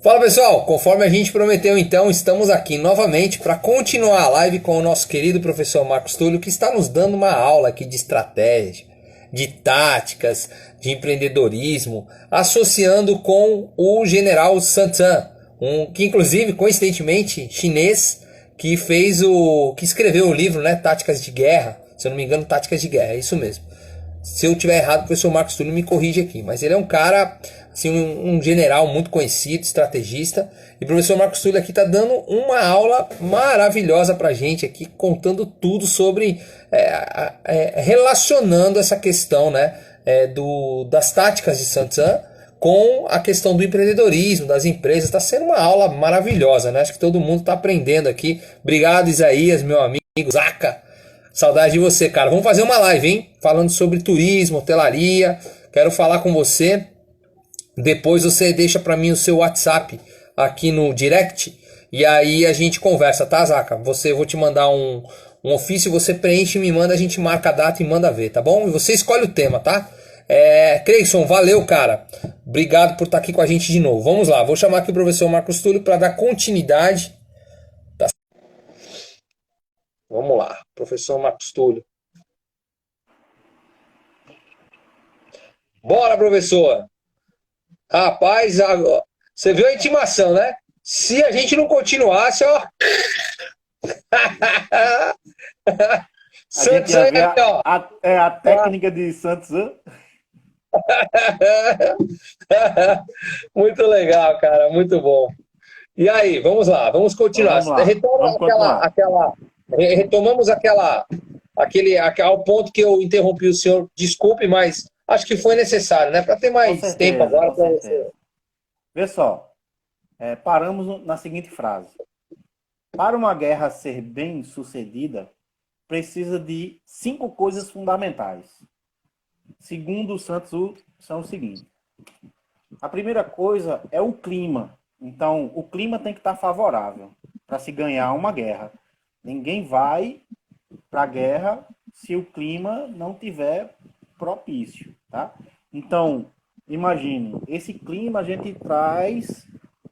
Fala pessoal, conforme a gente prometeu então, estamos aqui novamente para continuar a live com o nosso querido professor Marcos Túlio, que está nos dando uma aula aqui de estratégia, de táticas, de empreendedorismo, associando com o general Sun Tzu, que inclusive, coincidentemente, chinês, que escreveu o livro, né, Táticas de Guerra, se eu não me engano, Táticas de Guerra, é isso mesmo. Se eu tiver errado, o professor Marcos Túlio me corrige aqui. Mas ele é um cara, assim, um general muito conhecido, estrategista. E o professor Marcos Túlio aqui está dando uma aula maravilhosa para a gente aqui, contando tudo sobre, relacionando essa questão, né, das táticas de Sun Tzu com a questão do empreendedorismo, das empresas. Está sendo uma aula maravilhosa, né? Acho que todo mundo está aprendendo aqui. Obrigado, Isaías, meu amigo, Zaca. Saudade de você, cara. Vamos fazer uma live, hein? Falando sobre turismo, hotelaria. Quero falar com você. Depois você deixa pra mim o seu WhatsApp aqui no direct. E aí a gente conversa, tá, Zaca? Eu vou te mandar um ofício, você preenche, me manda, a gente marca a data e manda ver, tá bom? E você escolhe o tema, tá? Creyson, valeu, cara. Obrigado por estar aqui com a gente de novo. Vamos lá, vou chamar aqui o professor Marcos Túlio para dar continuidade. Vamos lá, professor Marcos Túlio. Bora, professor! Rapaz, você viu a intimação, né? Se a gente não continuasse, ó. A gente Santos ia aí, ver ó. a técnica de Santos. Muito legal, cara, muito bom. E aí, vamos lá, vamos continuar. Vamos lá, vamos continuar. Retomamos ao ponto que eu interrompi o senhor. Desculpe, mas acho que foi necessário, né? Para ter Com mais tempo certeza, agora com para você. certeza. Vê só, paramos na seguinte frase. Para uma guerra ser bem sucedida, precisa de 5 coisas fundamentais. Segundo o Santos, são o seguinte. A primeira coisa é o clima. Então, o clima tem que estar favorável para se ganhar uma guerra. Ninguém vai para a guerra se o clima não tiver propício, tá? Então, imagine, esse clima a gente traz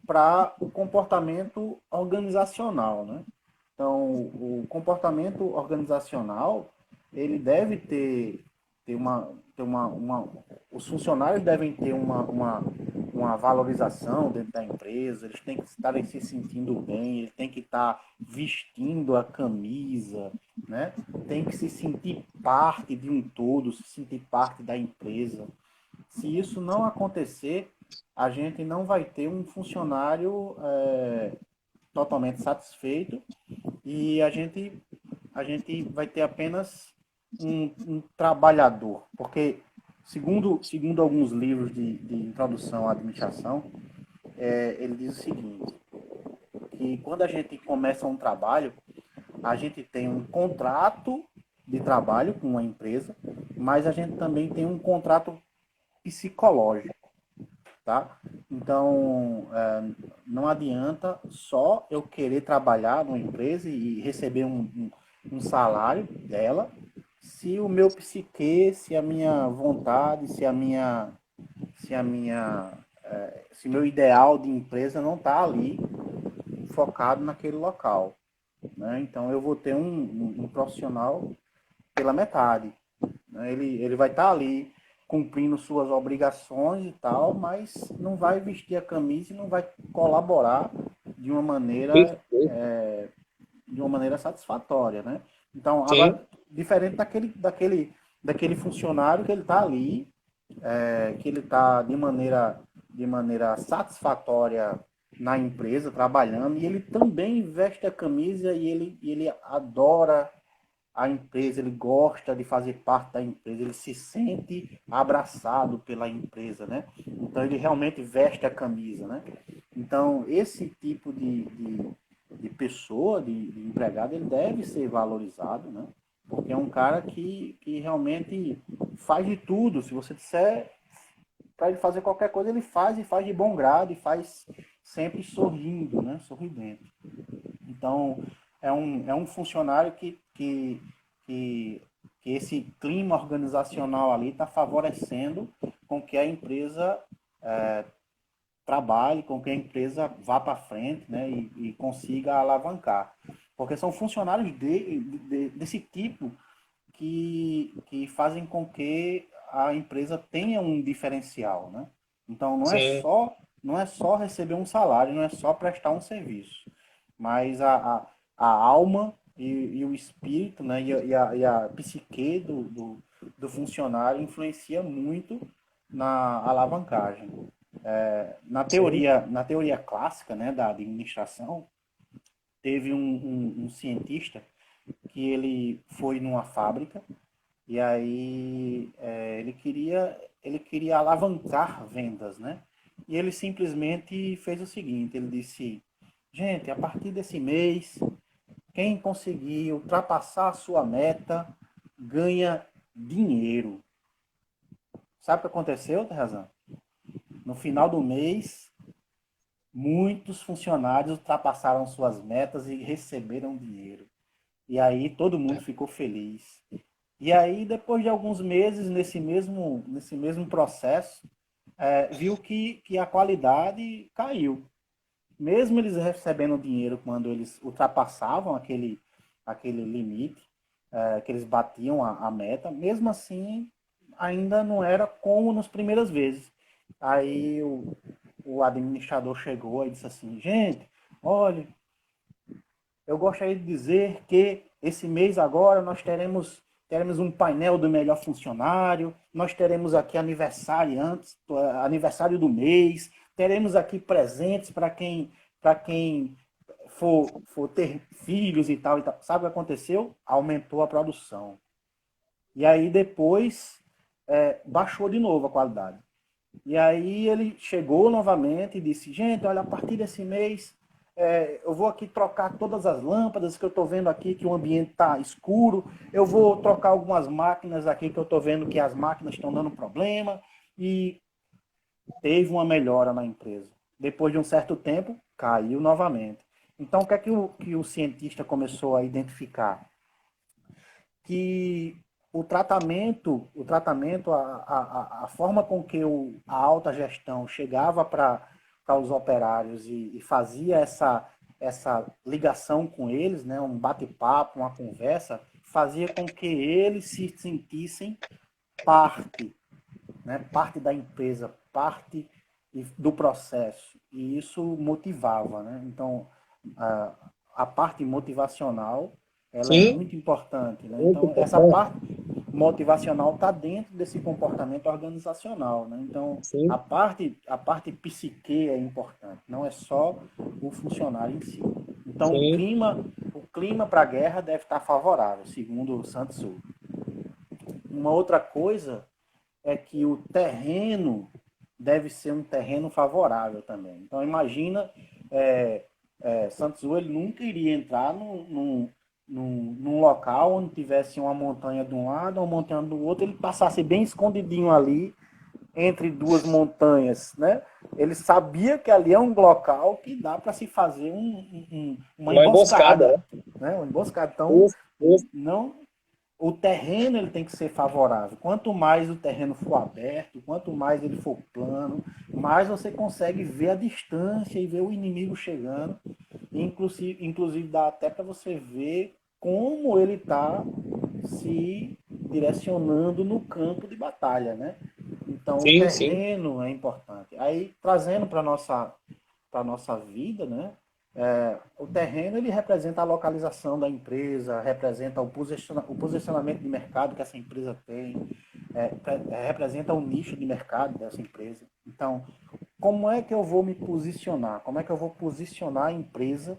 para o comportamento organizacional, né? Então, o comportamento organizacional, ele deve os funcionários devem ter uma valorização dentro da empresa, eles têm que estar se sentindo bem, eles têm que estar vestindo a camisa, né? Tem que se sentir parte de um todo, se sentir parte da empresa. Se isso não acontecer, a gente não vai ter um funcionário totalmente satisfeito e a gente vai ter apenas um trabalhador, porque segundo alguns livros de introdução à administração, ele diz o seguinte, que quando a gente começa um trabalho, a gente tem um contrato de trabalho com uma empresa, mas a gente também tem um contrato psicológico, tá? Então, não adianta só eu querer trabalhar numa empresa e receber um salário dela, se o meu psique, se a minha vontade, se a minha, se meu ideal de empresa não está ali focado naquele local, né? Então, eu vou ter um profissional pela metade, né? Ele vai estar ali cumprindo suas obrigações e tal, mas não vai vestir a camisa e não vai colaborar de uma maneira satisfatória, né? Então, Sim. agora, diferente daquele funcionário que ele está ali, que ele está de maneira satisfatória na empresa, trabalhando, e ele também veste a camisa e ele adora a empresa, ele gosta de fazer parte da empresa, ele se sente abraçado pela empresa, né? Então ele realmente veste a camisa, né? Então esse tipo de pessoa, de empregado, ele deve ser valorizado, né? Porque é um cara que realmente faz de tudo. Se você disser para ele fazer qualquer coisa, ele faz e faz de bom grado e faz sempre sorrindo, né? Sorridente. Então, é um funcionário que esse clima organizacional ali está favorecendo com que a empresa trabalhe, com que a empresa vá para frente, né, e consiga alavancar. Porque são funcionários desse tipo que fazem com que a empresa tenha um diferencial, né? Então Sim, não é só receber um salário, não é só prestar um serviço, mas a alma e o espírito, né, e a psique do funcionário influencia muito na alavancagem. sim. Na teoria clássica, né, da administração, teve um cientista que ele foi numa fábrica e aí ele queria alavancar vendas, né? E ele simplesmente fez o seguinte, ele disse, gente, a partir desse mês, quem conseguir ultrapassar a sua meta ganha dinheiro. Sabe o que aconteceu, Terrazão? No final do mês, muitos funcionários ultrapassaram suas metas e receberam dinheiro. E aí todo mundo ficou feliz. E aí, depois de alguns meses, nesse mesmo processo, viu que a qualidade caiu. Mesmo eles recebendo dinheiro quando eles ultrapassavam aquele limite, que eles batiam a meta, mesmo assim, ainda não era como nas primeiras vezes. Aí o administrador chegou e disse assim, gente, olha, eu gostaria de dizer que esse mês agora nós teremos um painel do melhor funcionário, nós teremos aqui aniversário do mês, teremos aqui presentes para quem for ter filhos e tal, e tal. Sabe o que aconteceu? Aumentou a produção. E aí depois baixou de novo a qualidade. E aí ele chegou novamente e disse, gente, olha, a partir desse mês eu vou aqui trocar todas as lâmpadas que eu estou vendo aqui que o ambiente está escuro, eu vou trocar algumas máquinas aqui que eu estou vendo que as máquinas estão dando problema, e teve uma melhora na empresa. Depois de um certo tempo, caiu novamente. Então, o que é que o cientista começou a identificar? Que o tratamento a forma com que a alta gestão chegava para os operários e fazia essa ligação com eles, né, um bate-papo, uma conversa, fazia com que eles se sentissem parte, né, parte da empresa, parte do processo. E isso motivava. Né? Então, a, a parte motivacional ela é Sim, muito importante. Né? muito Então, essa importante. parte motivacional está dentro desse comportamento organizacional. Né? Então, Sim, a parte psique é importante, não é só o funcionário em si. Então, sim, o clima para a guerra deve estar favorável, segundo o Sun Tzu. Uma outra coisa é que o terreno deve ser um terreno favorável também. Então, imagina, Santos ele nunca iria entrar num local onde tivesse uma montanha de um lado, uma montanha do outro, ele passasse bem escondidinho ali, entre duas montanhas, né? Ele sabia que ali é um local que dá para se fazer uma uma emboscada, emboscada, né? né? Uma emboscada. Então, Isso, isso. não o terreno ele tem que ser favorável. Quanto mais o terreno for aberto, quanto mais ele for plano, mais você consegue ver a distância e ver o inimigo chegando. Inclusive dá até para você ver como ele está se direcionando no campo de batalha, né? Então o Sim, sim, terreno é importante. Aí trazendo para nossa vida, né? O terreno ele representa a localização da empresa, representa o posicionamento de mercado que essa empresa tem, representa o nicho de mercado dessa empresa. Então, como é que eu vou me posicionar? Como é que eu vou posicionar a empresa,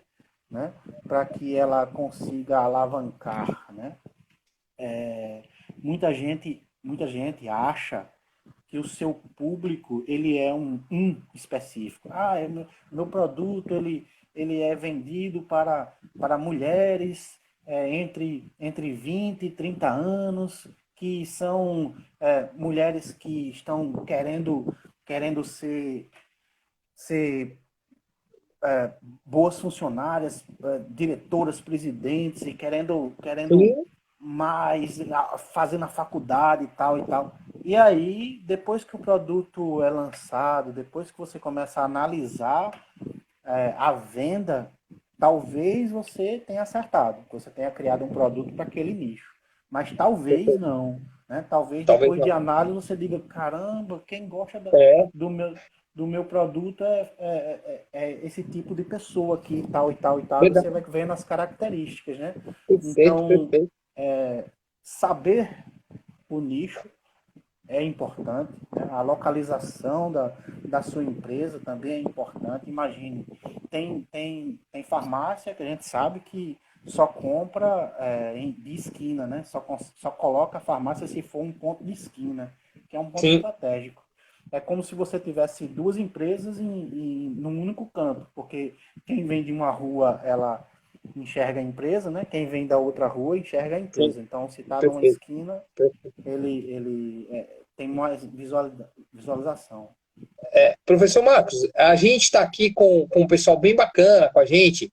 né, para que ela consiga alavancar, né? Muita gente acha que o seu público ele é um específico. Meu produto ele é vendido para mulheres entre 20 e 30 anos, que são mulheres que estão querendo ser boas funcionárias, diretoras, presidentes, e querendo sim, mais, fazendo a faculdade e tal e tal. E aí, depois que o produto é lançado, depois que você começa a analisar a venda, talvez você tenha acertado, você tenha criado um produto para aquele nicho. Mas talvez não. Né? Talvez Talvez depois de não. análise você diga, caramba, quem gosta É, do, meu, do meu produto é esse tipo de pessoa aqui, tal e tal e tal, e você verdade. vai vendo as características, né? Perfeito, Então, perfeito. saber o nicho é importante, né? A localização da sua empresa também é importante. Imagine, tem farmácia que a gente sabe que só compra de esquina, né? Só coloca a farmácia se for um ponto de esquina, que é um ponto Sim, estratégico. É como se você tivesse duas empresas num único canto, porque quem vem de uma rua, ela enxerga a empresa, né? Quem vem da outra rua enxerga a sim, empresa. Então, se está numa perfeito. esquina, Perfeito. ele tem mais visualização. Professor Marcos, a gente está aqui com um pessoal bem bacana com a gente.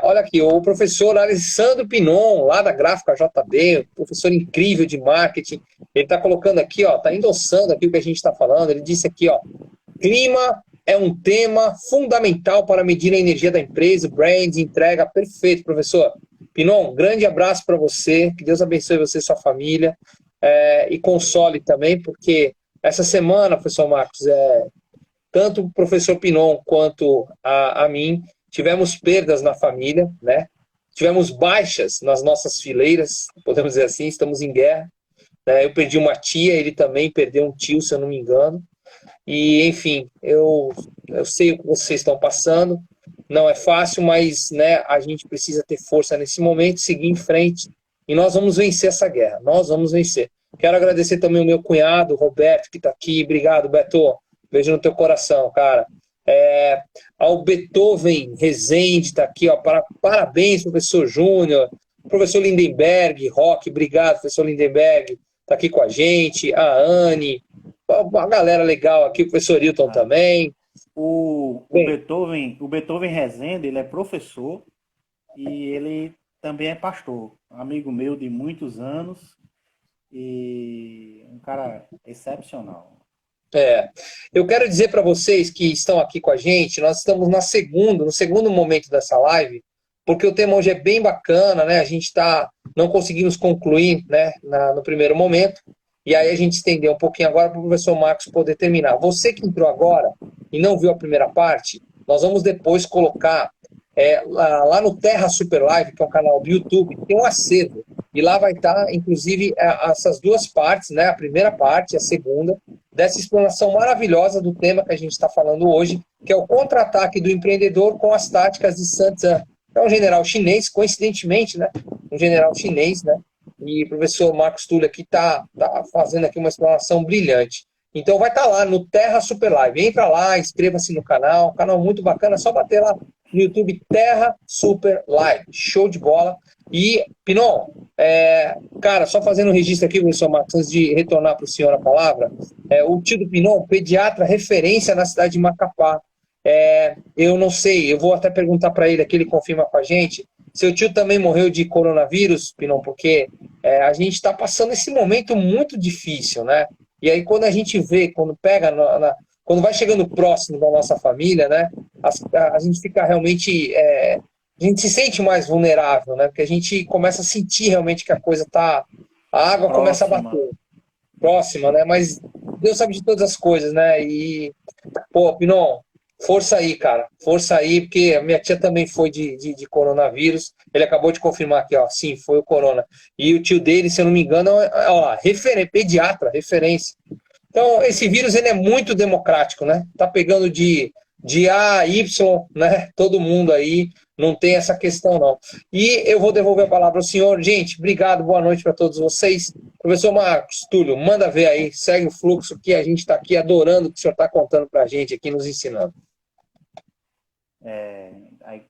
Olha aqui, o professor Alessandro Pinon, lá da Gráfica JB, professor incrível de marketing, ele está colocando aqui, ó, está endossando aqui o que a gente está falando. Ele disse aqui, ó, clima é um tema fundamental para medir a energia da empresa, brand, entrega. Perfeito, professor. Pinon, grande abraço para você, que Deus abençoe você e sua família, e console também, porque essa semana, professor Marcos, tanto o professor Pinon quanto a mim tivemos perdas na família, né? Tivemos baixas nas nossas fileiras, podemos dizer assim, estamos em guerra. Né? Eu perdi uma tia, ele também perdeu um tio, se eu não me engano. E, enfim, eu sei o que vocês estão passando, não é fácil, mas né, a gente precisa ter força nesse momento, seguir em frente, e nós vamos vencer essa guerra, nós vamos vencer. Quero agradecer também o meu cunhado, Roberto, que está aqui. Obrigado, Beto. Beijo no teu coração, cara. Ao Beethoven Rezende está aqui, ó. Parabéns, professor Júnior. Professor Lindenberg, Rock, obrigado, professor Lindenberg, está aqui com a gente. A Anne, uma galera legal aqui, o professor Hilton Ah, também. Bem, o Beethoven Rezende, ele é professor e ele também é pastor, amigo meu de muitos anos e um cara excepcional. é, eu quero dizer para vocês que estão aqui com a gente, nós estamos no segundo momento dessa live, porque o tema hoje é bem bacana, né? A gente não conseguimos concluir, né, no primeiro momento, e aí a gente estendeu um pouquinho agora para o professor Marcos poder terminar. Você que entrou agora e não viu a primeira parte, nós vamos depois colocar lá no Terra Super Live, que é um canal do YouTube, tem um acervo, e lá vai estar, inclusive, essas duas partes, né? A primeira parte e a segunda, dessa explanação maravilhosa do tema que a gente está falando hoje, que é o contra-ataque do empreendedor com as táticas de Sun Tzu. É um general chinês, coincidentemente, né? Um general chinês, né? E o professor Marcos Túlio aqui tá fazendo aqui uma explanação brilhante. Então vai estar lá no Terra Super Live. Entra lá, inscreva-se no canal, canal muito bacana, é só bater lá no YouTube Terra Super Live. Show de bola. E, Pinon, cara, só fazendo um registro aqui, professor Marcos, antes de retornar para o senhor a palavra, o tio do Pinon, pediatra referência na cidade de Macapá. Eu não sei, eu vou até perguntar para ele aqui, ele confirma com a gente. Seu tio também morreu de coronavírus, Pinon, porque a gente está passando esse momento muito difícil, né? E aí quando a gente vê, quando pega, quando vai chegando próximo da nossa família, né? A gente fica realmente, a gente se sente mais vulnerável, né? Porque a gente começa a sentir realmente que a água começa a Próxima. bater próxima, né? Mas Deus sabe de todas as coisas, né? E, pô, Pinon, força aí, cara. Força aí, porque a minha tia também foi de coronavírus. Ele acabou de confirmar aqui, ó. Sim, foi o corona. E o tio dele, se eu não me engano, ó, pediatra, referência. Então, esse vírus ele é muito democrático, né? Tá pegando de A a Y, né? Todo mundo aí, não tem essa questão, não. E eu vou devolver a palavra ao senhor. Gente, obrigado, boa noite para todos vocês. Professor Marcos, Túlio, manda ver aí, segue o fluxo que a gente está aqui adorando o que o senhor está contando para a gente aqui, nos ensinando. Aí,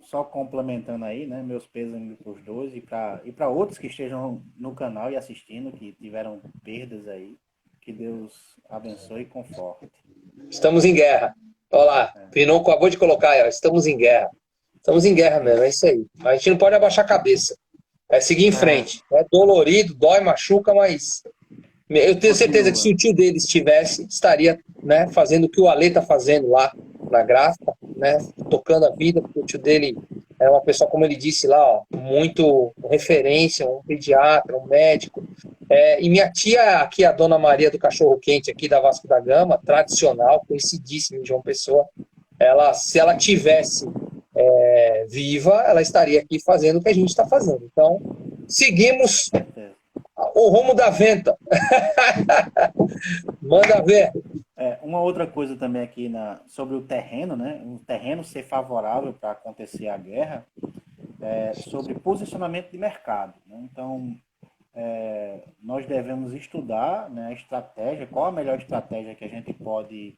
só complementando aí, né, meus pêsames para os dois e para outros que estejam no canal e assistindo, que tiveram perdas aí, que Deus abençoe e conforte. Estamos em guerra. Olha lá, Pinon acabou de colocar aí, ó, estamos em guerra. Estamos em guerra mesmo, é isso aí. A gente não pode abaixar a cabeça. É seguir em É, frente. É dolorido, dói, machuca, mas Eu tenho certeza que se Continua. o tio dele estivesse, estaria, né, fazendo o que o Ale está fazendo lá na gráfica, né, tocando a vida, porque o tio dele é uma pessoa, como ele disse lá, ó, muito referência, um pediatra, um médico. E minha tia, aqui, a Dona Maria do Cachorro Quente, aqui da Vasco da Gama, tradicional, conhecidíssima em João Pessoa, ela, se ela tivesse viva, ela estaria aqui fazendo o que a gente está fazendo. Então, seguimos Certeza. o rumo da venta. Manda ver. Uma outra coisa também aqui sobre o terreno, né? O terreno ser favorável para acontecer a guerra, sobre posicionamento de mercado, né? Então, nós devemos estudar, né, a estratégia, qual a melhor estratégia que a gente pode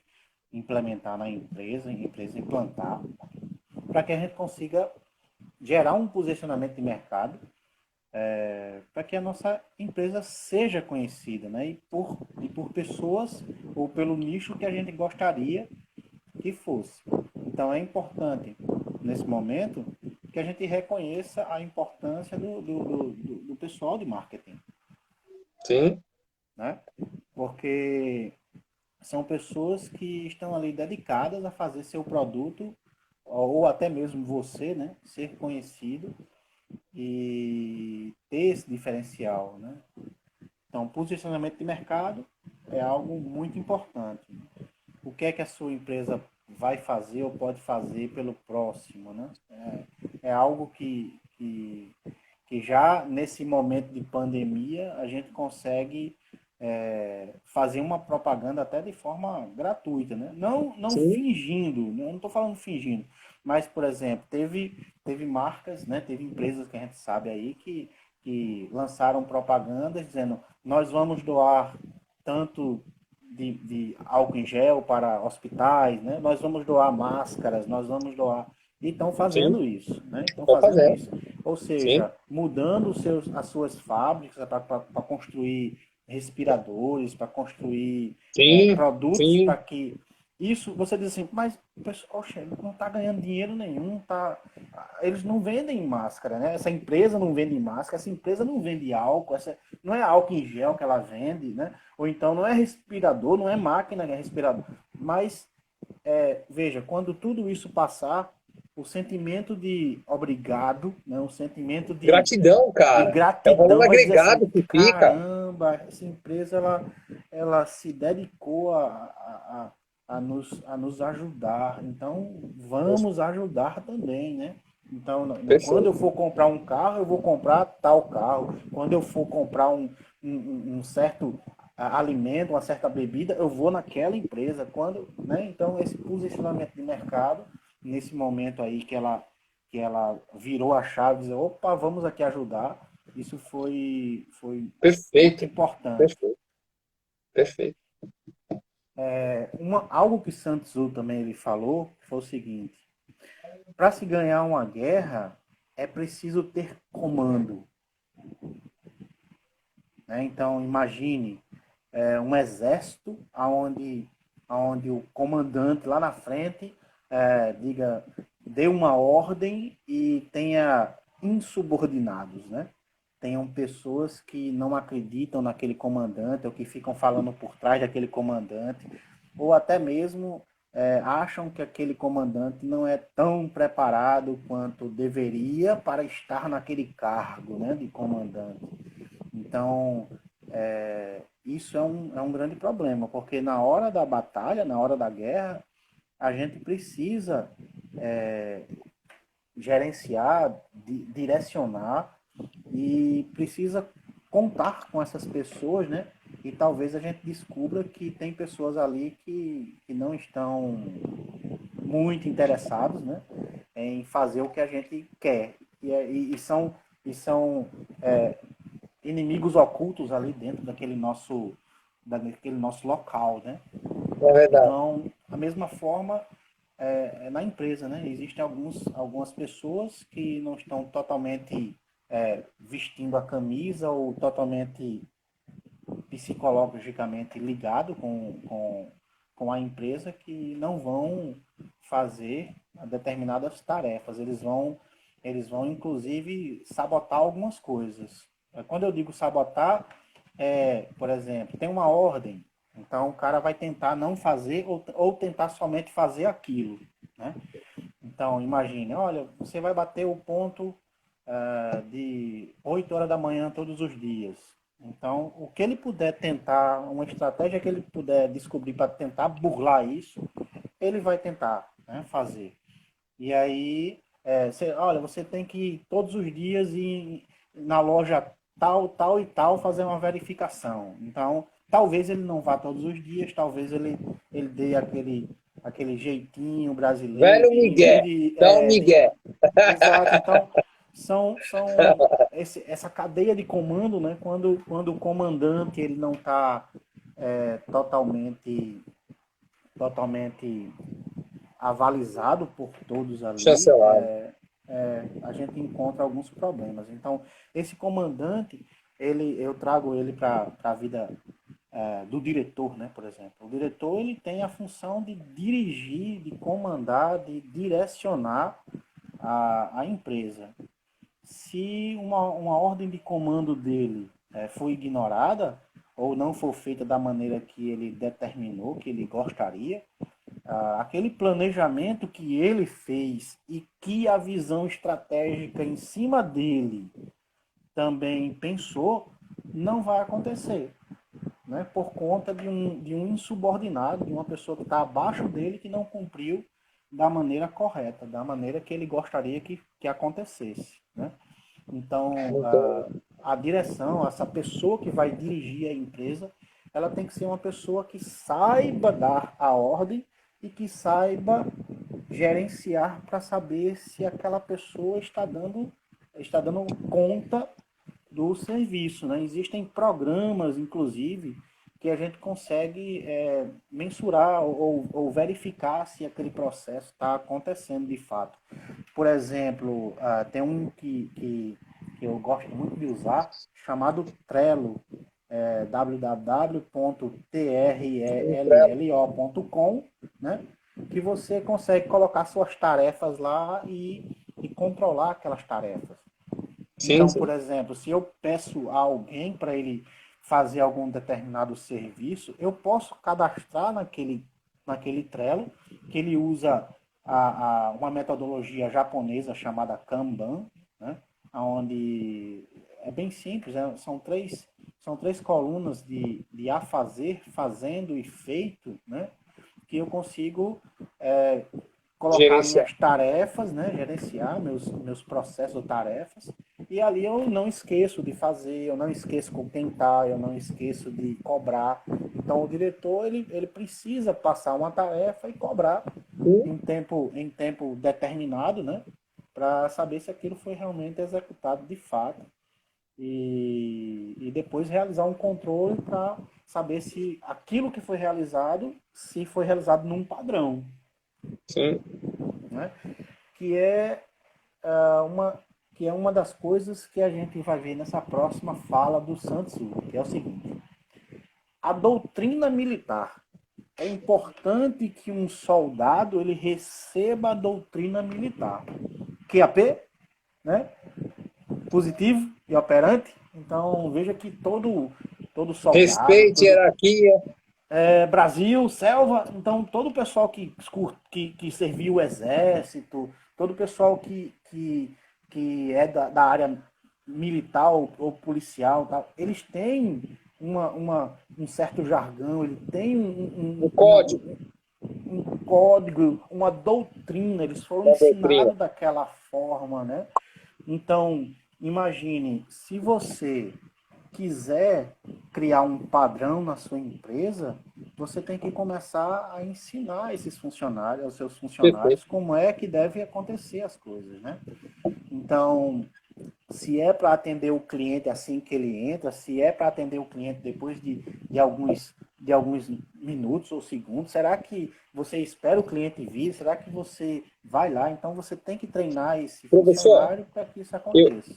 implementar na empresa, implantar, para que a gente consiga gerar um posicionamento de mercado, para que a nossa empresa seja conhecida, né? E por pessoas ou pelo nicho que a gente gostaria que fosse. Então é importante, nesse momento, que a gente reconheça a importância do pessoal de marketing, Sim, né? Porque são pessoas que estão ali dedicadas a fazer seu produto, ou até mesmo você, né, ser conhecido e ter esse diferencial, né? Então, posicionamento de mercado é algo muito importante. O que é que a sua empresa vai fazer ou pode fazer pelo próximo, né? É algo que já nesse momento de pandemia a gente consegue fazer uma propaganda até de forma gratuita, né? Não sim, fingindo, eu não estou falando fingindo, mas, por exemplo, teve marcas, né? Teve empresas que a gente sabe aí que lançaram propagandas dizendo nós vamos doar tanto de álcool em gel para hospitais, né? Nós vamos doar máscaras, nós vamos doar. E estão sim, fazendo isso, né? Estão estou fazendo fazendo. isso. Ou Sim, seja, mudando as suas fábricas para construir respiradores, para construir sim, produtos para sim. que isso você diz assim, mas poxa, não está ganhando dinheiro nenhum, tá? Eles não vendem máscara, né? Essa empresa não vende máscara, essa empresa não vende álcool, não é álcool em gel que ela vende, né? Ou então não é respirador, não é máquina que é respirador. Mas veja, quando tudo isso passar, o sentimento de obrigado, né? O sentimento Gratidão, de cara. É o valor gratidão vai dizer assim, agregado que fica. caramba, essa empresa ela se dedicou a nos ajudar, então vamos ajudar também, né? Então, quando eu Perfeito. for comprar um carro, eu vou comprar tal carro. Quando eu for comprar um certo alimento, uma certa bebida, eu vou naquela empresa. Né? Então, esse posicionamento de mercado, nesse momento aí que ela virou a chave, dizer, opa, vamos aqui ajudar. Isso foi muito Perfeito. importante. Perfeito. Perfeito. Algo que Sun Tzu também ele falou foi o seguinte: para se ganhar uma guerra é preciso ter comando. Né? Então imagine um exército onde o comandante lá na frente diga, dê uma ordem e tenha insubordinados, né? Tenham pessoas que não acreditam naquele comandante ou que ficam falando por trás daquele comandante, ou até mesmo acham que aquele comandante não é tão preparado quanto deveria para estar naquele cargo, né, de comandante. Então, isso é um grande problema, porque na hora da batalha, na hora da guerra, a gente precisa gerenciar, direcionar e precisa contar com essas pessoas, né? E talvez a gente descubra que tem pessoas ali que não estão muito interessados, né? Em fazer o que a gente quer. E são inimigos ocultos ali dentro daquele nosso local, né? É verdade. Então, da mesma forma, na empresa, né? Existem algumas pessoas que não estão totalmente vestindo a camisa ou totalmente psicologicamente ligado com a empresa que não vão fazer determinadas tarefas. Eles vão inclusive sabotar algumas coisas. Quando eu digo sabotar, por exemplo, tem uma ordem, então o cara vai tentar não fazer ou tentar somente fazer aquilo, né? Então, imagine, olha, você vai bater o ponto de 8 horas da manhã todos os dias. Então, o que ele puder tentar, uma estratégia que ele puder descobrir para tentar burlar isso, ele vai tentar, né, fazer. E aí, olha, você tem que ir todos os dias ir na loja tal, tal e tal fazer uma verificação. Então, talvez ele não vá todos os dias, talvez ele dê aquele jeitinho brasileiro Velho que em vez Miguel. de... Dá um Miguel. Exato, então são essa cadeia de comando, né? Quando o comandante ele não está totalmente avalizado por todos ali, Chancelado. a gente encontra alguns problemas. Então, esse comandante, eu trago ele para a vida do diretor, né, por exemplo. O diretor ele tem a função de dirigir, de comandar, de direcionar a empresa. Se uma ordem de comando dele for ignorada ou não for feita da maneira que ele determinou, que ele gostaria, aquele planejamento que ele fez e que a visão estratégica em cima dele também pensou, não vai acontecer, né? Por conta de um insubordinado, de uma pessoa que está abaixo dele que não cumpriu da maneira correta, da maneira que ele gostaria que acontecesse, né? Então, a direção, essa pessoa que vai dirigir a empresa, ela tem que ser uma pessoa que saiba dar a ordem e que saiba gerenciar para saber se aquela pessoa está dando conta do serviço, né? Existem programas, inclusive, que a gente consegue mensurar ou verificar se aquele processo está acontecendo de fato. Por exemplo, tem um que eu gosto muito de usar, chamado Trello, www.trello.com, né? Que você consegue colocar suas tarefas lá e controlar aquelas tarefas. Sim, Então, por sim. exemplo, se eu peço a alguém para ele fazer algum determinado serviço, eu posso cadastrar naquele Trello, que ele usa uma metodologia japonesa chamada Kanban, né? Onde é bem simples, né? São três colunas de a fazer, fazendo e feito, né? Que eu consigo colocar Gerenciar. minhas tarefas, né? Gerenciar meus processos ou tarefas, e ali eu não esqueço de fazer, eu não esqueço com quem tá, eu não esqueço de cobrar. Então o diretor ele precisa passar uma tarefa e cobrar em tempo determinado, né? Para saber se aquilo foi realmente executado de fato e depois realizar um controle para saber se aquilo que foi realizado, se foi realizado num padrão, Sim. né? Que é uma das coisas que a gente vai ver nessa próxima fala do Sun Tzu, que é o seguinte: a doutrina militar. É importante que um soldado ele receba a doutrina militar. QAP, né? Positivo e operante. Então veja que todo soldado, Respeite, hierarquia. Brasil, selva, então todo o pessoal que serviu o exército, todo o pessoal que é da área militar ou policial, tal, eles têm um certo jargão, ele tem O código um código, uma doutrina, eles foram da doutrina. ensinados daquela forma, né? Então, imagine, se você quiser criar um padrão na sua empresa, você tem que começar a ensinar esses funcionários, aos seus funcionários, Perfeito. como é que deve acontecer as coisas, né? Então, se é para atender o cliente assim que ele entra, se é para atender o cliente depois de alguns minutos ou segundos, será que você espera o cliente vir? Será que você vai lá? Então você tem que treinar esse Professor, funcionário para que isso eu, aconteça.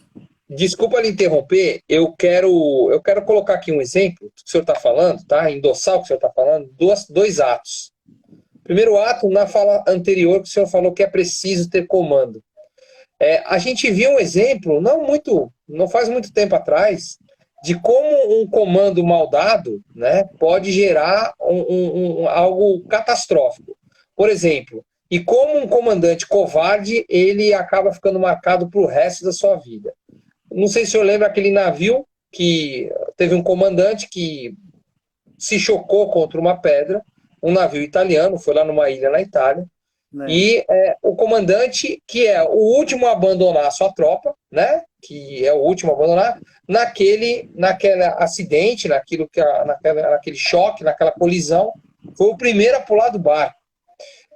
desculpa lhe interromper, eu quero colocar aqui um exemplo do que o senhor está falando, tá? Endossar o que o senhor está falando, dois atos. Primeiro ato, na fala anterior, que o senhor falou que é preciso ter comando. A gente viu um exemplo, não faz muito tempo atrás, de como um comando mal dado, né, pode gerar algo catastrófico. Por exemplo, e como um comandante covarde, ele acaba ficando marcado para o resto da sua vida. Não sei se eu lembro aquele navio que teve um comandante que se chocou contra uma pedra, um navio italiano, foi lá numa ilha na Itália, Lembro. e o comandante, que é o último a abandonar a sua tropa, né? Que é o último a abandonar, naquele acidente, naquele choque, naquela colisão, foi o primeiro a pular do barco.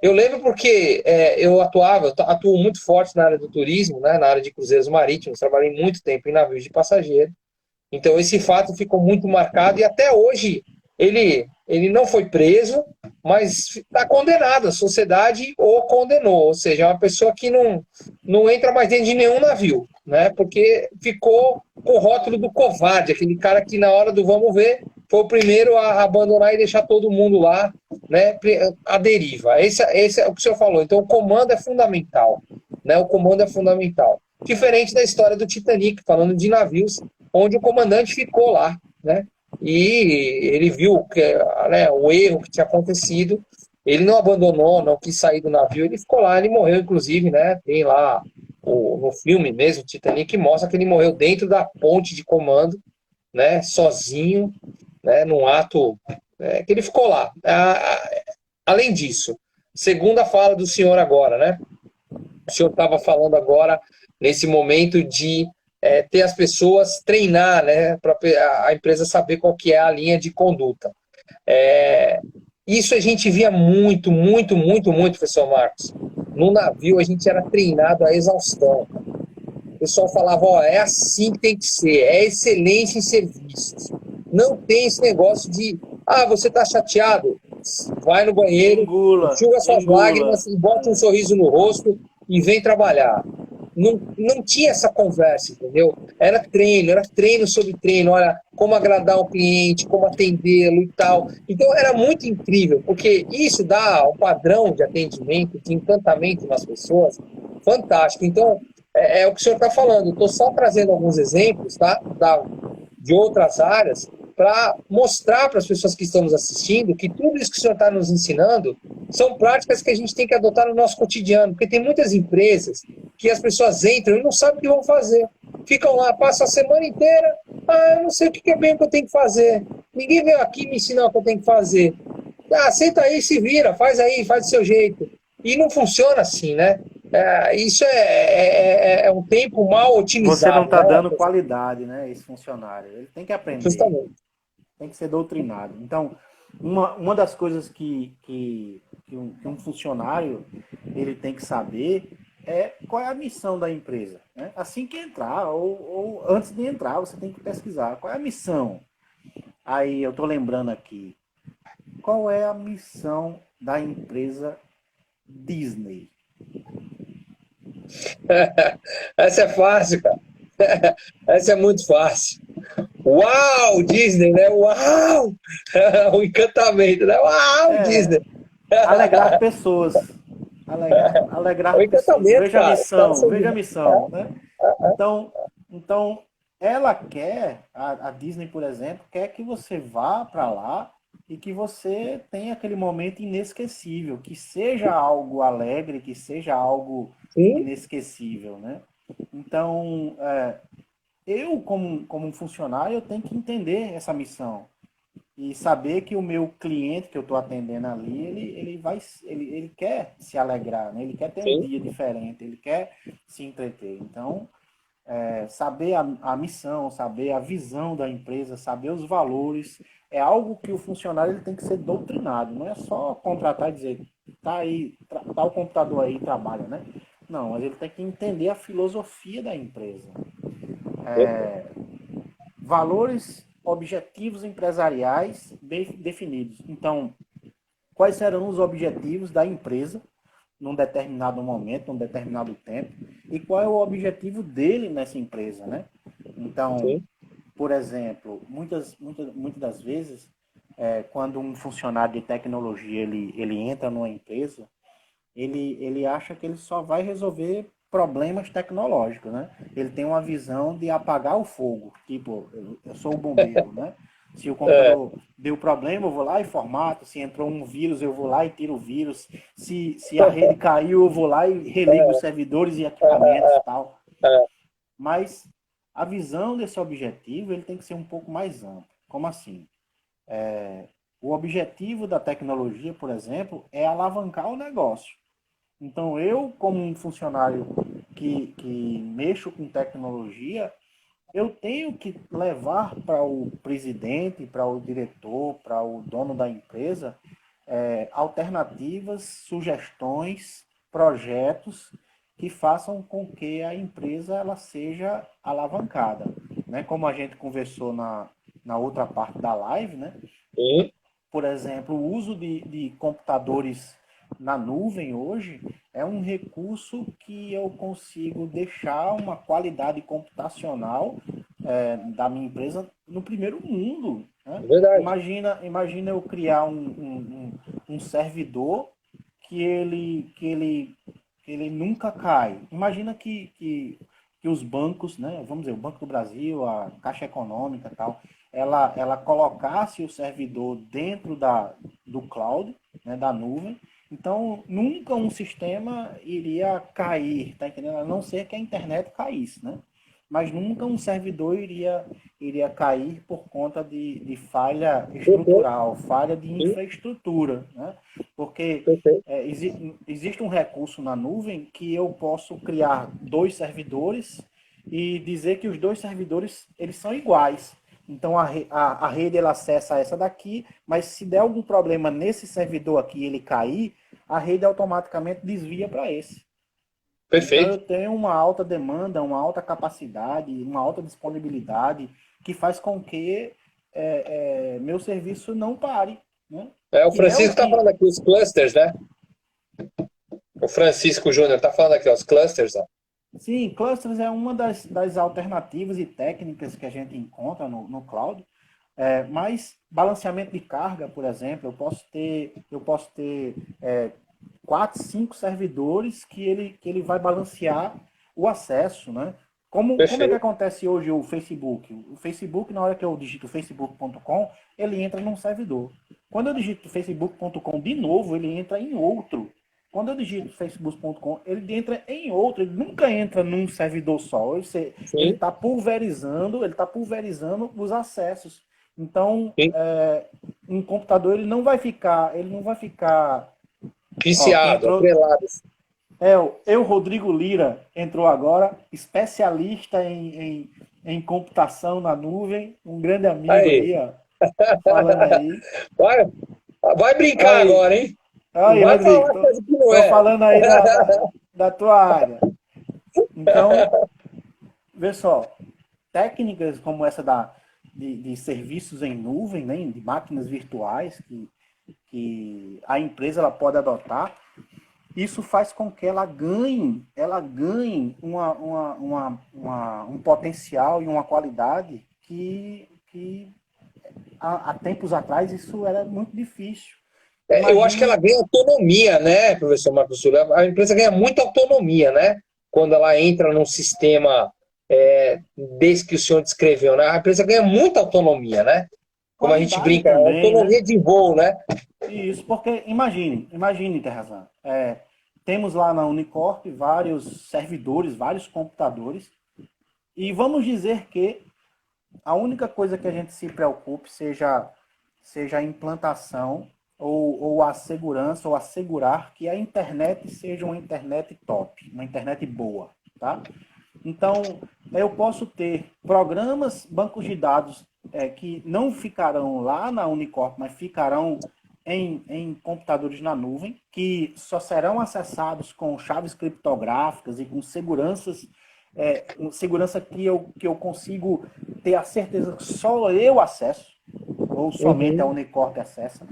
Eu lembro porque eu atuo muito forte na área do turismo, né, na área de cruzeiros marítimos, trabalhei muito tempo em navios de passageiro. Então esse fato ficou muito marcado e até hoje ele não foi preso, mas está condenado. A sociedade o condenou, ou seja, é uma pessoa que não entra mais dentro de nenhum navio, né? Porque ficou com o rótulo do covarde, aquele cara que na hora do vamos ver foi o primeiro a abandonar e deixar todo mundo lá, né? A deriva. Esse é o que o senhor falou. Então o comando é fundamental, né? O comando é fundamental. Diferente da história do Titanic, falando de navios onde o comandante ficou lá, né? E ele viu que, né, o erro que tinha acontecido, ele não abandonou, não quis sair do navio, ele ficou lá, ele morreu, inclusive, né? Tem lá no filme mesmo, Titanic, mostra que ele morreu dentro da ponte de comando, né? Sozinho, né? Num ato que ele ficou lá. Além disso, segunda fala do senhor agora, né? O senhor estava falando agora nesse momento de ter as pessoas treinar, né, para a empresa saber qual que é a linha de conduta. É, isso a gente via muito, muito, muito, muito, professor Marcos. No navio a gente era treinado à exaustão. O pessoal falava, ó, é assim que tem que ser, é excelência em serviços. Não tem esse negócio de, você está chateado, vai no banheiro, Engula, enxuga suas engula. lágrimas e bota um sorriso no rosto e vem trabalhar. Não tinha essa conversa, entendeu? Era treino sobre treino, olha, como agradar o cliente, como atendê-lo e tal. Então era muito incrível, porque isso dá um padrão de atendimento, de encantamento nas pessoas, fantástico. Então, é o que o senhor está falando. Estou só trazendo alguns exemplos, tá? De outras áreas, para mostrar para as pessoas que estão nos assistindo que tudo isso que o senhor está nos ensinando são práticas que a gente tem que adotar no nosso cotidiano, porque tem muitas empresas que as pessoas entram e não sabem o que vão fazer. Ficam lá, passam a semana inteira, eu não sei o que é bem o que eu tenho que fazer. Ninguém veio aqui me ensinar o que eu tenho que fazer. Senta aí, se vira, faz aí, faz do seu jeito. E não funciona assim, né? Isso é um tempo mal Você não otimizado, está né? dando qualidade, né? Esse funcionário. Ele tem que aprender, Justamente. tem que ser doutrinado. Então, uma das coisas que um funcionário ele tem que saber é qual é a missão da empresa. Né? Assim que entrar, ou antes de entrar, você tem que pesquisar qual é a missão. Aí eu estou lembrando aqui, qual é a missão da empresa Disney? Essa é fácil, cara. Essa é muito fácil. Uau, Disney, né? Uau! O encantamento, né? Uau, É, Disney! alegrar pessoas. Alegrar O pessoas. encantamento, cara. Os caras são Veja a demais. missão, né? Então ela quer, a Disney, por exemplo, quer que você vá para lá e que você tenha aquele momento inesquecível, que seja algo alegre, que seja algo Sim, inesquecível, né? Então, eu, como um funcionário, eu tenho que entender essa missão e saber que o meu cliente que eu estou atendendo ali, ele quer se alegrar, né? Ele quer ter um sim. dia diferente, ele quer se entreter. Então, saber a missão, saber a visão da empresa, saber os valores, é algo que o funcionário ele tem que ser doutrinado. Não é só contratar e dizer, tá aí, tá o computador aí, trabalha, né? Não, mas ele tem que entender a filosofia da empresa. Valores, objetivos empresariais bem definidos. Então, quais serão os objetivos da empresa num determinado momento, num determinado tempo, e qual é o objetivo dele nessa empresa, né? Então, Sim. por exemplo, muitas das vezes, quando um funcionário de tecnologia ele entra numa empresa, ele acha que ele só vai resolver problemas tecnológicos, né? Ele tem uma visão de apagar o fogo, tipo, eu sou o bombeiro, né? Se o É, computador deu problema, eu vou lá e formato. Se entrou um vírus, eu vou lá e tiro o vírus. Se a rede caiu, eu vou lá e religo os servidores e equipamentos e tal. é. Mas a visão desse objetivo ele tem que ser um pouco mais ampla. Como assim? O objetivo da tecnologia, por exemplo, é alavancar o negócio. Então, eu, como um funcionário que mexo com tecnologia, eu tenho que levar para o presidente, para o diretor, para o dono da empresa, alternativas, sugestões, projetos que façam com que a empresa ela seja alavancada. Né? Como a gente conversou na outra parte da live, né? Sim, Por exemplo, o uso de computadores na nuvem hoje é um recurso que eu consigo deixar uma qualidade computacional da minha empresa no primeiro mundo. Né? verdade. Imagina eu criar um servidor que ele nunca cai. Imagina que os bancos, né, vamos dizer, o Banco do Brasil, a Caixa Econômica e tal, ela colocasse o servidor dentro do cloud, né, da nuvem. Então, nunca um sistema iria cair, tá entendendo? A não ser que a internet caísse, né? Mas nunca um servidor iria cair por conta de falha Perfeito, estrutural, falha de sim, infraestrutura, né? Porque perfeito. existe um recurso na nuvem que eu posso criar dois servidores e dizer que os dois servidores eles são iguais. Então a rede ela acessa essa daqui, mas se der algum problema nesse servidor aqui e ele cair, a rede automaticamente desvia para esse. Então eu Perfeito. tenho uma alta demanda, uma alta capacidade, uma alta disponibilidade que faz com que meu serviço não pare, né? É, o Que é o Francisco está que falando aqui os clusters, né? O Francisco Júnior está falando aqui, ó, os clusters, ó. sim, clusters é uma das alternativas e técnicas que a gente encontra no cloud. Mas balanceamento de carga, por exemplo, eu posso ter 4, 5 servidores que ele vai balancear o acesso, né? Como é que Perfeito. acontece hoje o Facebook? O Facebook, na hora que eu digito facebook.com, ele entra num servidor. Quando eu digito facebook.com de novo, ele entra em outro. Quando eu digito facebook.com, ele entra em outro, ele nunca entra num servidor só. Ele Sim, está pulverizando os acessos. Então, sim. um computador ele não vai ficar. Ó, quem Viciado, entrou atrelado. Rodrigo Lira, entrou agora, especialista em computação na nuvem, um grande amigo Aí, aí, ó, falando aí. vai, vai brincar Aí, agora, hein? Não aí, vai Rodrigo, falar tô, coisa que não tô é. falando aí da tua área. Então, vê só, técnicas como essa de serviços em nuvem, né, de máquinas virtuais que a empresa ela pode adotar, isso faz com que ela ganhe um potencial e uma qualidade que há tempos atrás isso era muito difícil. Eu acho que ela Imagine, ganha autonomia, né, professor Marcos Súlio? A empresa ganha muita autonomia, né? Quando ela entra num sistema desse que o senhor descreveu, né? A empresa ganha muita autonomia, né? Como a gente qualidade brinca, também, né? autonomia de voo, né? Isso, porque imagine, Terrazan, temos lá na Unicorp vários servidores, vários computadores, e vamos dizer que a única coisa que a gente se preocupe seja a implantação ou a segurança ou assegurar que a internet seja uma internet top, uma internet boa, tá? Então, eu posso ter programas, bancos de dados que não ficarão lá na Unicorp, mas ficarão em computadores na nuvem, que só serão acessados com chaves criptográficas e com segurança que eu consigo ter a certeza que só eu acesso, ou somente a Uhum. Unicorp acessa.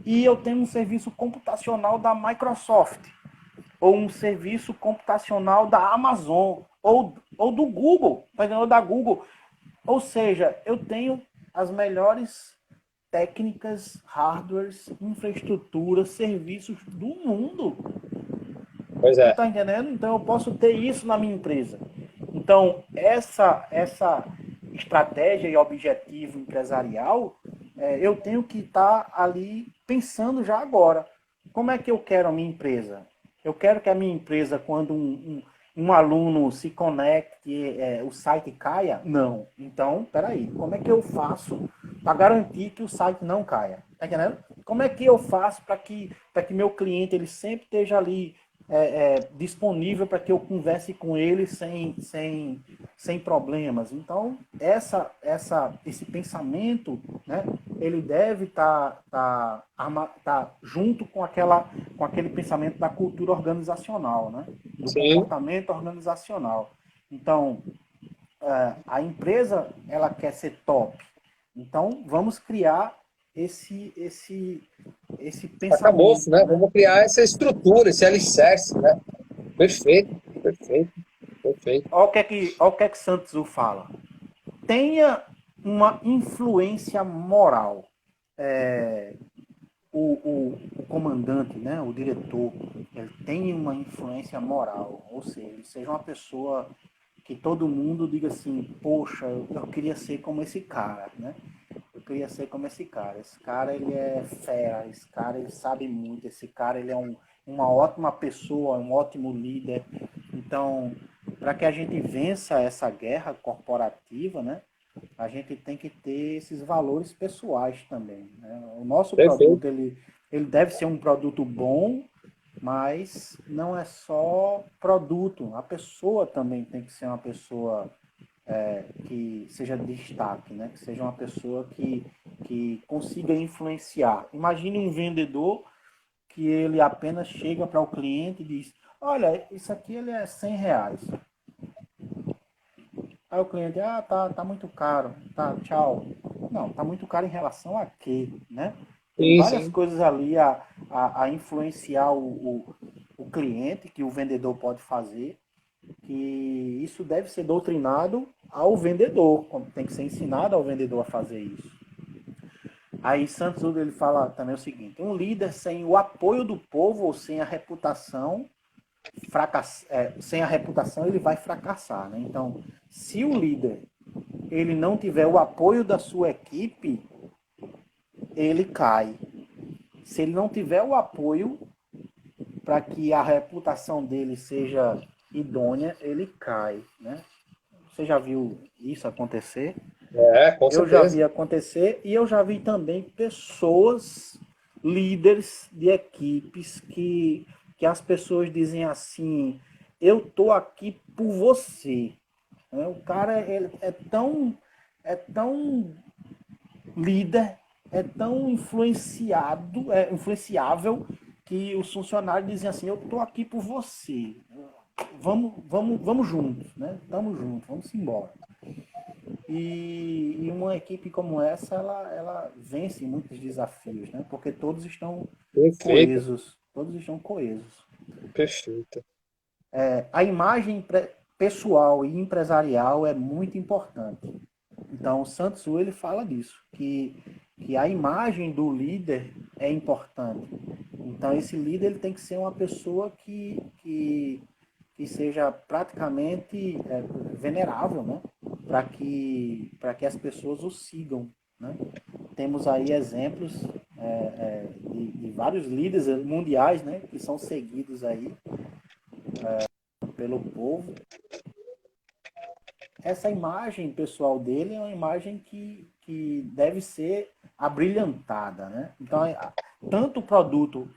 E eu tenho um serviço computacional da Microsoft, ou um serviço computacional da Amazon, ou do Google, ou da Google. Ou seja, eu tenho as melhores técnicas, hardwares, infraestruturas, serviços do mundo. Pois Tu é. tá entendendo? Então eu posso ter isso na minha empresa. Então, essa estratégia e objetivo empresarial, eu tenho que estar ali pensando já agora. Como é que eu quero a minha empresa? Eu quero que a minha empresa, quando um aluno se conecte, o site caia? Não. Então, peraí, como é que eu faço para garantir que o site não caia? Tá entendendo? Como é que eu faço para que meu cliente ele sempre esteja ali disponível para que eu converse com ele sem problemas. Então, esse pensamento, né, ele deve tá junto com aquele pensamento da cultura organizacional, né, do Sim, comportamento organizacional. Então, a empresa ela quer ser top. Então, vamos criar esse, esse, esse acabou-se, pensamento, né? né? Vamos criar essa estrutura, esse alicerce, né? Perfeito, perfeito, perfeito. Olha o que é que Santos Tzu fala. Tenha uma influência moral. É, o comandante, né, o diretor, ele tem uma influência moral, ou seja, ele seja uma pessoa que todo mundo diga assim, poxa, eu queria ser como esse cara, né? Eu queria ser como esse cara. Esse cara, ele é fera, esse cara, ele sabe muito, esse cara, ele é uma ótima pessoa, um ótimo líder. Então, para que a gente vença essa guerra corporativa, né? A gente tem que ter esses valores pessoais também, né? O nosso Perfeito. produto, ele deve ser um produto bom, mas não é só produto. A pessoa também tem que ser uma pessoa que seja destaque, né? Que seja uma pessoa que consiga influenciar. Imagine um vendedor que ele apenas chega para o cliente e diz: olha, isso aqui ele é R$ 100. Aí o cliente, tá muito caro, tá, tchau. Não, tá muito caro em relação a quê, né? Tem Sim, várias sim. coisas ali a influenciar o cliente que o vendedor pode fazer, que isso deve ser doutrinado ao vendedor, tem que ser ensinado ao vendedor a fazer isso. Aí Santos Hugo ele fala também o seguinte: um líder sem o apoio do povo ou sem a reputação sem a reputação ele vai fracassar, né? Então, se o líder ele não tiver o apoio da sua equipe, ele cai. Se ele não tiver o apoio para que a reputação dele seja idônea, ele cai, né? Você já viu isso acontecer? É, com Eu já vi certeza. acontecer e eu já vi também pessoas, líderes de equipes que as pessoas dizem assim: eu tô aqui por você. Né? O cara é tão líder, é tão influenciável que os funcionários dizem assim: eu tô aqui por você. Vamos juntos, né? Tamo juntos, vamos embora. E uma equipe como essa, ela vence muitos desafios, né? Porque todos estão Perfeito, coesos, todos estão coesos. perfeito. A imagem pessoal e empresarial é muito importante. Então, o Santos Tzu, ele fala disso, que a imagem do líder é importante. Então, esse líder ele tem que ser uma pessoa que seja praticamente venerável, né? Para que as pessoas o sigam, né? Temos aí exemplos de vários líderes mundiais, né? Que são seguidos aí pelo povo. Essa imagem pessoal dele é uma imagem que deve ser abrilhantada, né? Então, tanto o produto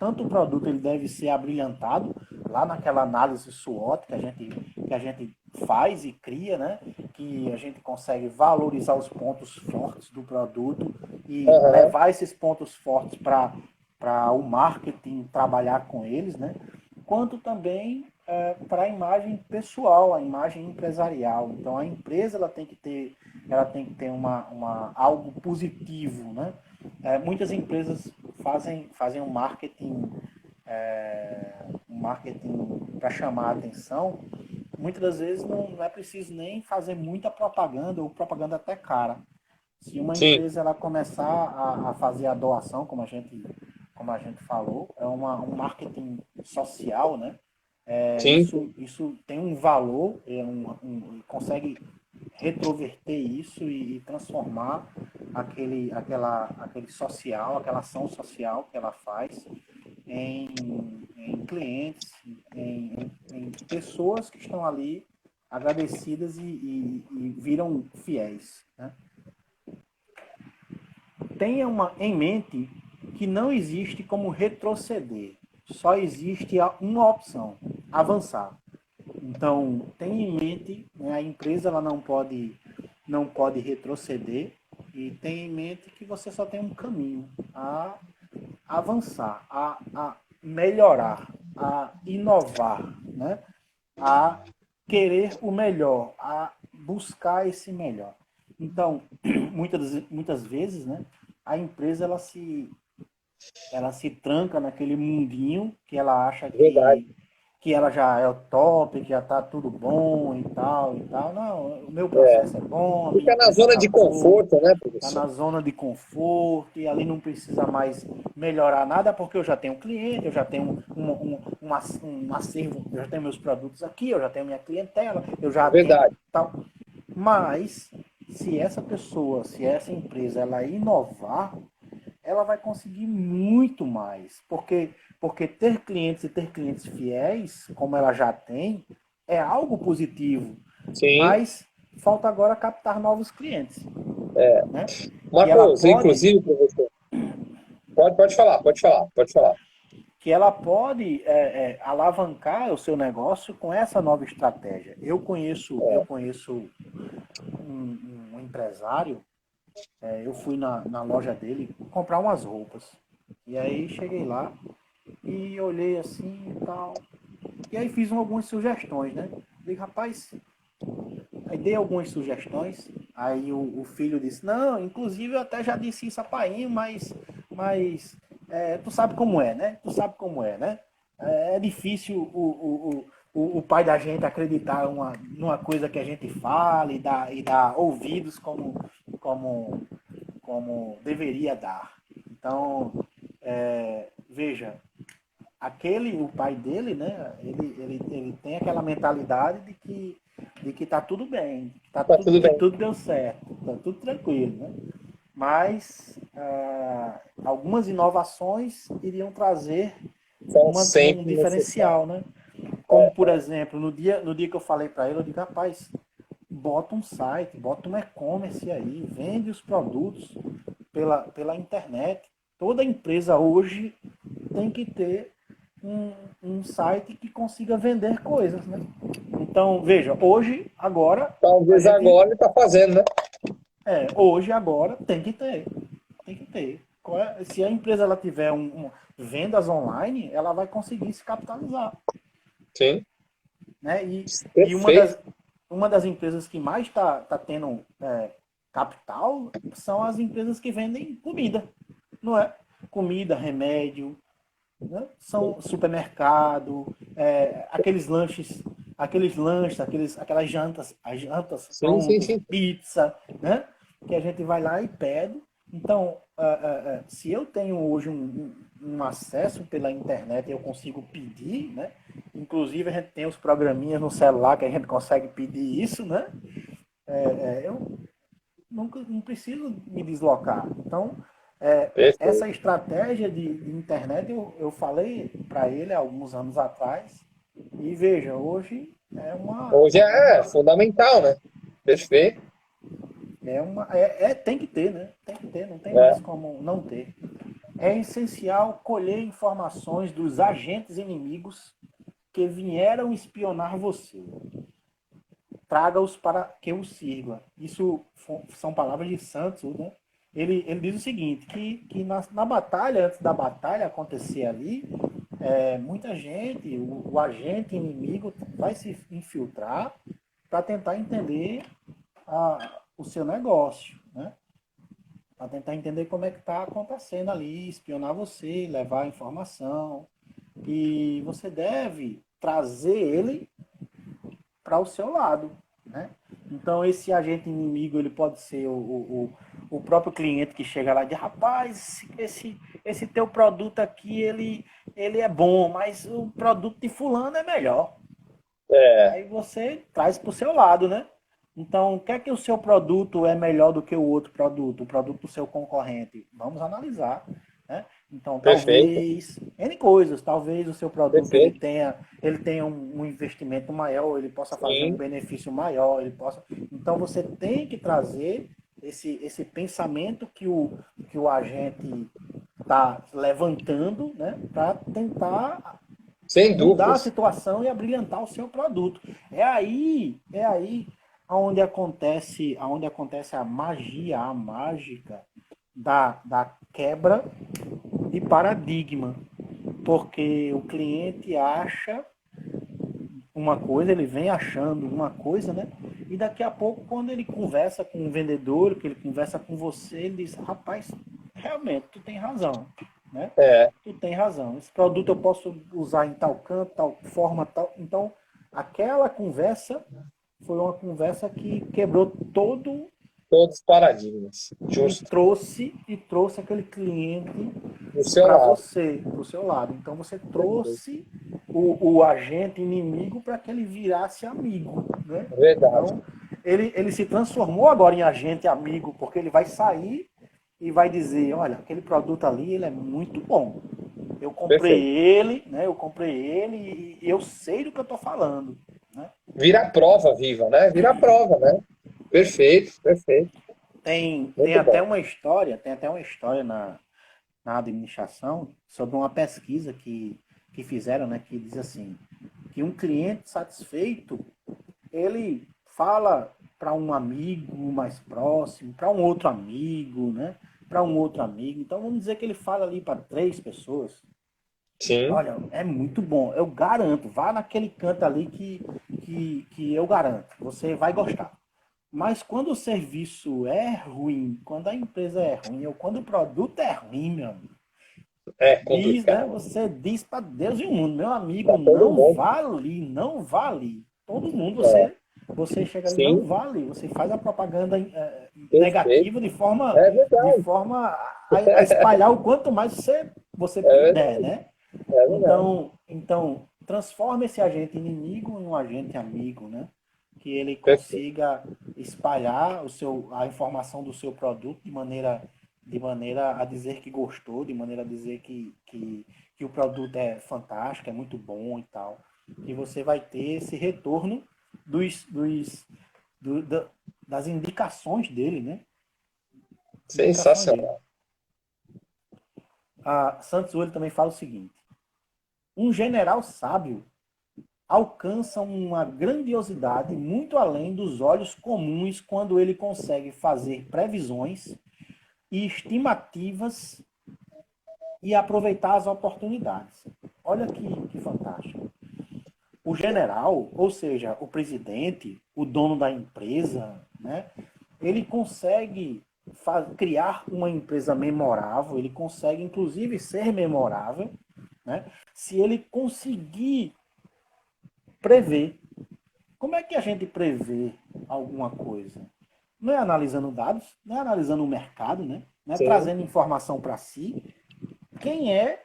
ele deve ser abrilhantado lá naquela análise SWOT que a gente faz e cria, né? Que a gente consegue valorizar os pontos fortes do produto e Aham, levar esses pontos fortes para o marketing trabalhar com eles, né? Quanto também para a imagem pessoal, a imagem empresarial. Então a empresa ela tem que ter algo positivo, né? Muitas empresas fazem um marketing para chamar a atenção. Muitas das vezes não é preciso nem fazer muita propaganda ou propaganda até cara. Se uma sim, empresa ela começar a fazer a doação, como a gente falou, um marketing social, né? Sim, Isso tem um valor, consegue retroverter isso e transformar aquele social, aquela ação social que ela faz em clientes, em pessoas que estão ali agradecidas e viram fiéis. Né? Tenha em mente que não existe como retroceder, só existe uma opção: avançar. Então, tenha em mente, né, a empresa ela não pode retroceder e tenha em mente que você só tem um caminho a avançar, a melhorar, a inovar, né? A querer o melhor, a buscar esse melhor. Então, muitas vezes, né, a empresa ela se tranca naquele mundinho que ela acha verdade. que ela já é o top, que já tá tudo bom e tal e tal. Não, o meu É. processo é bom, a minha Fica na empresa zona tá de boa, conforto, né, tá professor? na zona de conforto e ali não precisa mais melhorar nada porque eu já tenho cliente, eu já tenho um acervo, eu já tenho meus produtos aqui, eu já tenho minha clientela, eu já atendo Verdade. tal. Mas se essa pessoa, se essa empresa ela inovar, ela vai conseguir muito mais, porque ter clientes fiéis, como ela já tem, é algo positivo, Sim. mas falta agora captar novos clientes, né? Que ela Marcos, pode inclusive, professor, pode falar, pode falar, pode falar. alavancar o seu negócio com essa nova estratégia. Eu conheço um empresário. Eu fui na loja dele comprar umas roupas. E aí cheguei lá e olhei assim e tal. E aí fiz algumas sugestões, né? Falei, rapaz, aí dei algumas sugestões. Aí o filho disse, não, inclusive eu até já disse isso a painho, mas tu sabe como é, né? Tu sabe como é, né? É difícil o pai da gente acreditar numa coisa que a gente fala e dar ouvidos como, como deveria dar. Então, veja, o pai dele, né? Ele tem aquela mentalidade de que tá tudo bem, Tá tudo que bem. tudo deu certo, tá tudo tranquilo, né? Mas algumas inovações iriam trazer São um sempre necessários. diferencial, né? Como, por exemplo, no dia que eu falei para ele, eu digo, rapaz, bota um site, bota um e-commerce aí, vende os produtos pela internet. Toda empresa hoje tem que ter um, um site que consiga vender coisas, né? Então, veja, a Talvez gente, agora ele tá fazendo, né? hoje, agora, tem que ter. Se a empresa ela tiver vendas online, ela vai conseguir se capitalizar, Sim, né? E perfeito. uma das empresas que mais tá tendo capital são as empresas que vendem comida, não é? Comida, remédio, né? São supermercado, aqueles lanches, aquelas jantas, as jantas Sim, sim, prontas, sim. pizza, né? Que a gente vai lá e pede. Então, se eu tenho hoje um acesso pela internet, eu consigo pedir, né? Inclusive a gente tem os programinhas no celular que a gente consegue pedir isso, né? Eu não preciso me deslocar. Então, essa Perfeito. estratégia de internet eu falei para ele há alguns anos atrás e veja, hoje Hoje é fundamental, né? Perfeito. tem que ter, né? Tem que ter, não tem É, mais como não ter. É essencial colher informações dos agentes inimigos que vieram espionar você. Traga-os para que o sirva. Isso são palavras de Santos, né? Ele diz o seguinte, que na batalha, antes da batalha acontecer ali, muita gente, o agente inimigo vai se infiltrar para tentar entender o seu negócio, né? Para tentar entender como é que está acontecendo ali, espionar você, levar informação. E você deve trazer ele para o seu lado, né? Então esse agente inimigo ele pode ser o próprio cliente que chega lá e diz, rapaz, esse teu produto aqui ele é bom, mas o produto de fulano é melhor. É, Aí você traz para o seu lado, né? Então, quer que o seu produto é melhor do que o outro produto, o produto do seu concorrente? Vamos analisar, né? Então, perfeito, talvez, N coisas, talvez o seu produto perfeito. ele tenha um investimento maior, ele possa fazer um Sim, benefício maior, ele possa. Então, você tem que trazer esse pensamento que o agente está levantando, né, para tentar sem mudar a dúvidas. situação e abrilhantar o seu produto. É aí aonde acontece a magia, a mágica da quebra de paradigma. Porque o cliente acha uma coisa, ele vem achando uma coisa, né? E daqui a pouco, quando ele conversa com o vendedor, que ele conversa com você, ele diz, rapaz, realmente, tu tem razão, né? É, Tu tem razão. Esse produto eu posso usar em tal canto, tal forma, tal. Então, aquela conversa foi uma conversa que quebrou todo todos os paradigmas. e Justo. trouxe aquele cliente Do seu para lado. você, para o seu lado. Então você Perfeito. trouxe o agente inimigo para que ele virasse amigo, né? Verdade. Então ele se transformou agora em agente amigo, porque ele vai sair e vai dizer, olha, aquele produto ali ele é muito bom. Eu comprei Perfeito. ele, né? Eu comprei ele e eu sei do que eu estou falando, né? Vira prova viva, né? Vira prova, né? Perfeito, perfeito. Tem Muito até bom. uma história, na administração sobre uma pesquisa que fizeram, né, que diz assim, que um cliente satisfeito, ele fala para um amigo mais próximo, para um outro amigo, né, para um outro amigo. Então vamos dizer que ele fala ali para 3 pessoas. Sim, Olha, é muito bom, eu garanto, vá naquele canto ali que eu garanto, você vai gostar. Mas quando o serviço é ruim, quando a empresa é ruim, ou quando o produto é ruim, meu amigo, é diz, né? complicado. Você diz para Deus e o mundo, meu amigo, Para todo não mundo. vale, não vale. Todo mundo, É, você chega ali, não sim, vale. Você faz a propaganda perfeito. negativa É de verdade. forma a espalhar o quanto mais você É puder, verdade. né? É verdade. Então, transforma esse agente inimigo em um agente amigo, né? Que ele Perfeito. consiga espalhar a informação do seu produto de maneira a dizer que gostou, de maneira a dizer que o produto é fantástico, é muito bom e tal. E você vai ter esse retorno dos, dos, do, da- das indicações dele, né? Indicações dele. Sensacional. A Santos Olho também fala o seguinte: um general sábio alcança uma grandiosidade muito além dos olhos comuns quando ele consegue fazer previsões e estimativas e aproveitar as oportunidades. Olha que fantástico. O general, ou seja, o presidente, o dono da empresa, né, ele consegue criar uma empresa memorável, ele consegue inclusive ser memorável, né, se ele conseguir prever. Como é que a gente prevê alguma coisa? Não é analisando dados, não é analisando o mercado, né? Não é Sim, trazendo informação para si. Quem é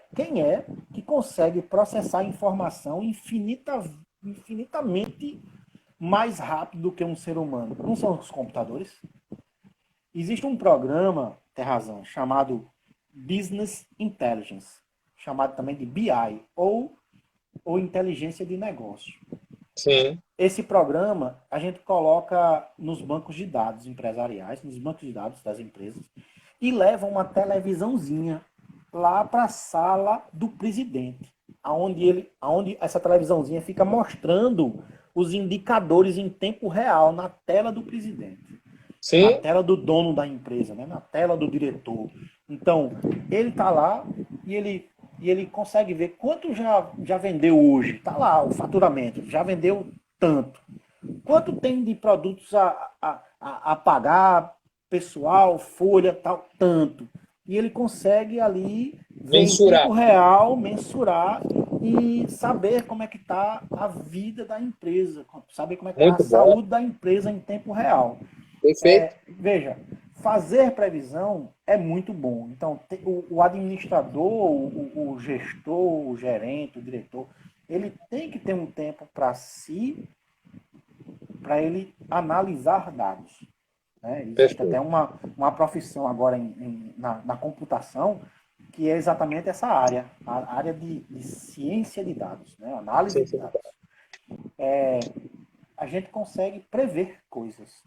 que consegue processar informação infinitamente mais rápido do que um ser humano? Não são os computadores? Existe um programa, tem razão, chamado Business Intelligence, chamado também de BI, ou inteligência de negócio. sim. Esse programa a gente coloca nos bancos de dados empresariais, nos bancos de dados das empresas, e leva uma televisãozinha lá para a sala do presidente, aonde essa televisãozinha fica mostrando os indicadores em tempo real na tela do presidente, na Sim, tela do dono da empresa, né? Na tela do diretor. Então, ele está lá e ele consegue ver quanto já vendeu hoje. Está lá o faturamento, já vendeu tanto. Quanto tem de produtos a pagar, pessoal, folha, tal, tanto. E ele consegue ali ver em tempo mensurar. real, mensurar e saber como é que está a vida da empresa, saber como é que está a Muito bom. saúde da empresa em tempo real. Perfeito. Veja, fazer previsão é muito bom. Então, o administrador, o gestor, o gerente, o diretor, ele tem que ter um tempo para si, para ele analisar dados. Né? Existe até uma profissão agora na computação que é exatamente essa área, a área de ciência de dados, né? Análise de dados. A gente consegue prever coisas.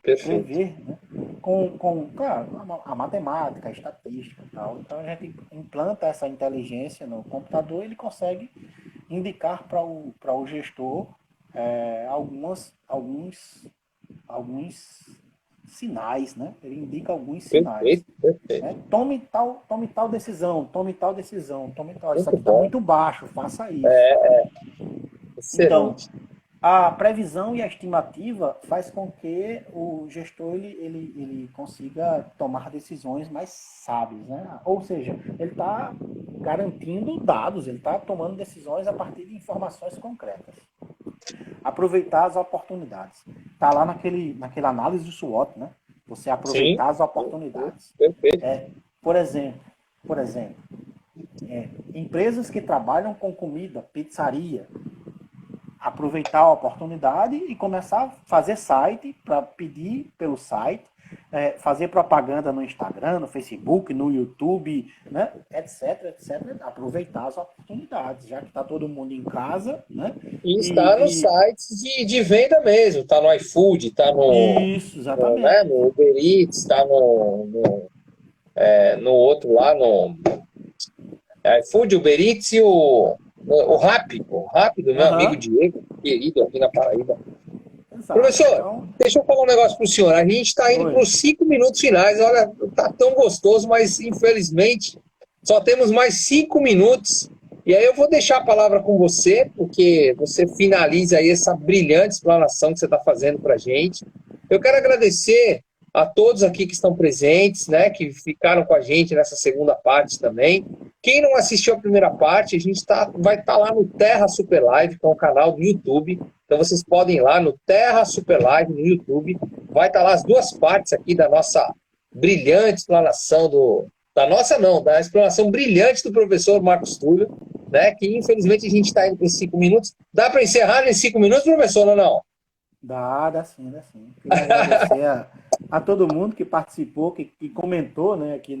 Perfeito. Prever, né? Claro, a matemática, a estatística e tal. Então a gente implanta essa inteligência no computador e ele consegue indicar para o gestor alguns sinais, né? Ele indica alguns sinais. Perfeito. Né? Tome tal decisão, tome tal decisão, tome tal. Isso aqui está muito baixo, faça isso. Excelente. Então, a previsão e a estimativa faz com que o gestor ele consiga tomar decisões mais sábias, né? Ou seja, ele está garantindo dados, ele está tomando decisões a partir de informações concretas. Aproveitar as oportunidades. Está lá naquela análise do SWOT, né? Você aproveitar as oportunidades. Perfeito. Por exemplo, empresas que trabalham com comida, pizzaria, aproveitar a oportunidade e começar a fazer site para pedir pelo site, fazer propaganda no Instagram, no Facebook, no YouTube, né? etc. Aproveitar as oportunidades, já que está todo mundo em casa. Né? E está nos sites de venda mesmo, está no iFood, está Isso, exatamente. No Uber Eats, está no outro lá, no iFood, Uber Eats e o Rappi, do meu amigo Diego, querido aqui na Paraíba. Exato. Professor, então, deixa eu falar um negócio para o senhor. A gente está indo para os 5 minutos finais. Olha, está tão gostoso, mas infelizmente só temos mais 5 minutos. E aí eu vou deixar a palavra com você, porque você finaliza aí essa brilhante explanação que você está fazendo para a gente. Eu quero agradecer a todos aqui que estão presentes, né, que ficaram com a gente nessa segunda parte também. Quem não assistiu a primeira parte, a gente vai estar lá no Terra Super Live, que é um canal do YouTube. Então vocês podem ir lá no Terra Super Live no YouTube. Vai estar lá as duas partes aqui da nossa brilhante explanação da explanação brilhante do professor Marcos Túlio, né, que infelizmente a gente está indo em 5 minutos. Dá para encerrar em 5 minutos, professor, ou não? Dá sim. Queria agradecer a todo mundo que participou, que comentou, né, aqui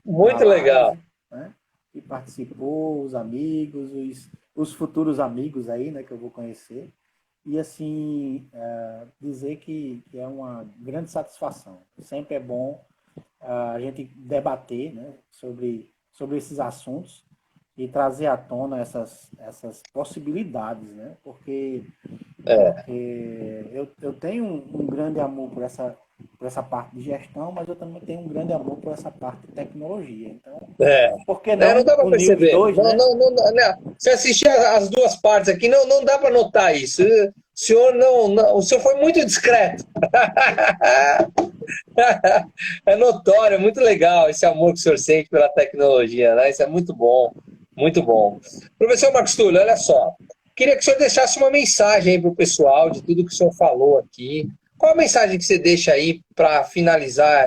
Muito legal. Live, né, que participou, os amigos, os futuros amigos aí, né, que eu vou conhecer. E, assim, dizer que é uma grande satisfação. Sempre é bom a gente debater, né, sobre esses assuntos e trazer à tona essas possibilidades, né? Porque eu tenho um grande amor por essa parte de gestão, mas eu também tenho um grande amor por essa parte de tecnologia. Então, por que não dá para perceber. Dois, né? Não. Se assistir as duas partes aqui, não dá para notar isso. O senhor foi muito discreto. É notório, é muito legal esse amor que o senhor sente pela tecnologia, né? Isso é muito bom, muito bom. Professor Marcos Túlio, olha só. Queria que o senhor deixasse uma mensagem para o pessoal de tudo que o senhor falou aqui. Qual a mensagem que você deixa aí para finalizar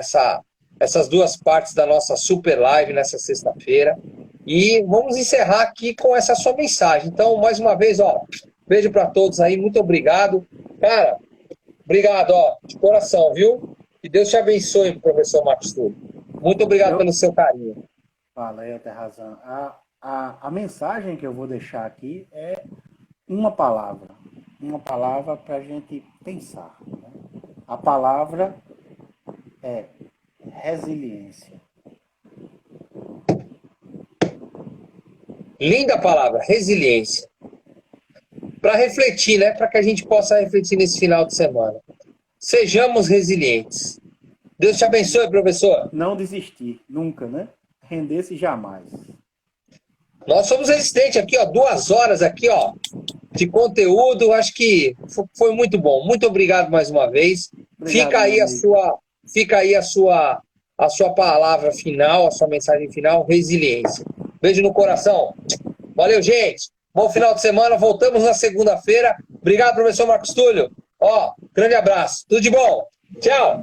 essas duas partes da nossa super live nessa sexta-feira? E vamos encerrar aqui com essa sua mensagem. Então, mais uma vez, beijo para todos aí, muito obrigado. Cara, obrigado, de coração, viu? Que Deus te abençoe, professor Marcos Túlio. Muito obrigado pelo seu carinho. Valeu, tem razão. A mensagem que eu vou deixar aqui é uma palavra para a gente pensar. Né? A palavra é resiliência. Linda palavra, resiliência. Para refletir, né? Para que a gente possa refletir nesse final de semana. Sejamos resilientes. Deus te abençoe, professor. Não desistir, nunca, né? Render-se jamais. Nós somos resistentes aqui, 2 horas aqui, de conteúdo. Acho que foi muito bom. Muito obrigado mais uma vez. Obrigado, fica aí a sua palavra final, a sua mensagem final, resiliência. Beijo no coração. Valeu, gente. Bom final de semana. Voltamos na segunda-feira. Obrigado, professor Marcos Túlio. Grande abraço. Tudo de bom. Tchau.